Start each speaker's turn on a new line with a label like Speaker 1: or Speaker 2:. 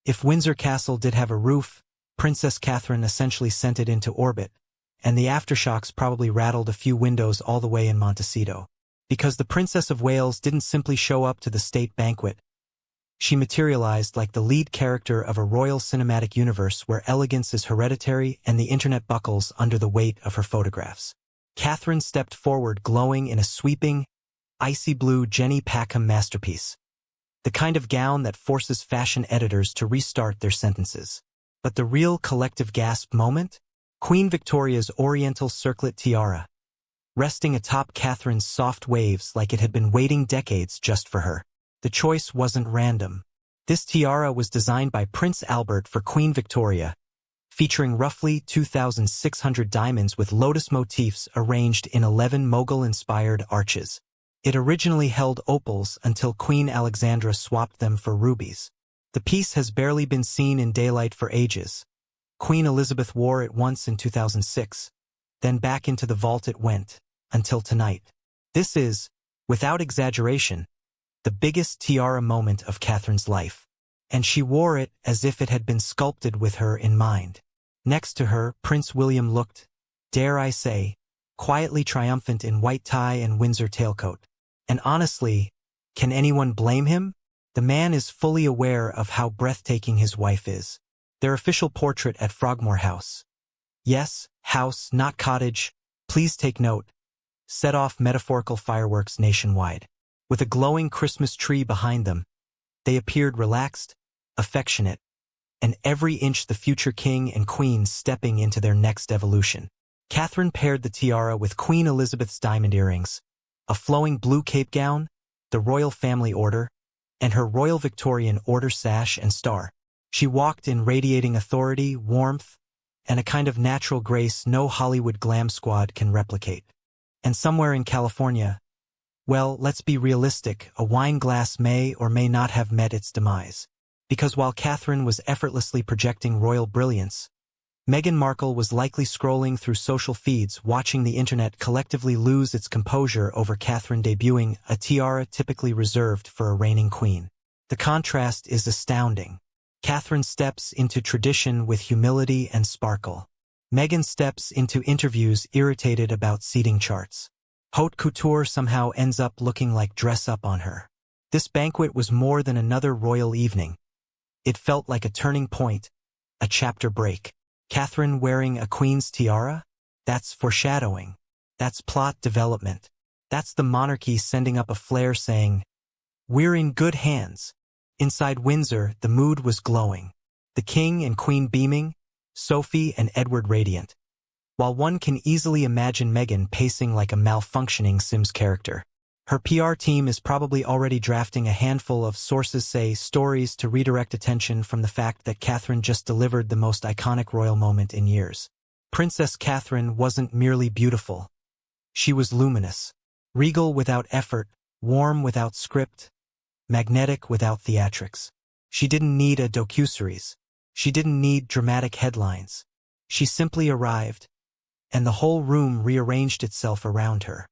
Speaker 1: If Windsor Castle did have a roof, Princess Catherine essentially sent it into orbit, and the aftershocks probably rattled a few windows all the way in Montecito. Because the Princess of Wales didn't simply show up to the state banquet. She materialized like the lead character of a royal cinematic universe where elegance is hereditary and the internet buckles under the weight of her photographs. Catherine stepped forward glowing in a sweeping, icy blue Jenny Packham masterpiece. The kind of gown that forces fashion editors to restart their sentences. But the real collective gasp moment? Queen Victoria's Oriental Circlet tiara, resting atop Catherine's soft waves like it had been waiting decades just for her. The choice wasn't random. This tiara was designed by Prince Albert for Queen Victoria, featuring roughly 2,600 diamonds with lotus motifs arranged in 11 Mughal-inspired arches. It originally held opals until Queen Alexandra swapped them for rubies. The piece has barely been seen in daylight for ages. Queen Elizabeth wore it once in 2006, then back into the vault it went, until tonight. This is, without exaggeration, the biggest tiara moment of Catherine's life, and she wore it as if it had been sculpted with her in mind. Next to her, Prince William looked, dare I say, quietly triumphant in white tie and Windsor tailcoat. And honestly, can anyone blame him? The man is fully aware of how breathtaking his wife is. Their official portrait at Frogmore House. Yes, house, not cottage, please take note. Set off metaphorical fireworks nationwide. With a glowing Christmas tree behind them, they appeared relaxed, affectionate, and every inch the future king and queen stepping into their next evolution. Catherine paired the tiara with Queen Elizabeth's diamond earrings, a flowing blue cape gown, the royal family order, and her Royal Victorian Order sash and star. She walked in radiating authority, warmth, and a kind of natural grace no Hollywood glam squad can replicate. And somewhere in California, well, let's be realistic, a wine glass may or may not have met its demise. Because while Catherine was effortlessly projecting royal brilliance, Meghan Markle was likely scrolling through social feeds watching the internet collectively lose its composure over Catherine debuting a tiara typically reserved for a reigning queen. The contrast is astounding. Catherine steps into tradition with humility and sparkle. Meghan steps into interviews irritated about seating charts. Haute couture somehow ends up looking like dress up on her. This banquet was more than another royal evening. It felt like a turning point, a chapter break. Catherine wearing a queen's tiara? That's foreshadowing. That's plot development. That's the monarchy sending up a flare saying, "We're in good hands." Inside Windsor, the mood was glowing. The king and queen beaming, Sophie and Edward radiant. While one can easily imagine Meghan pacing like a malfunctioning Sims character. Her PR team is probably already drafting a handful of, sources say, stories to redirect attention from the fact that Catherine just delivered the most iconic royal moment in years. Princess Catherine wasn't merely beautiful. She was luminous. Regal without effort, warm without script, magnetic without theatrics. She didn't need a docuseries. She didn't need dramatic headlines. She simply arrived, and the whole room rearranged itself around her.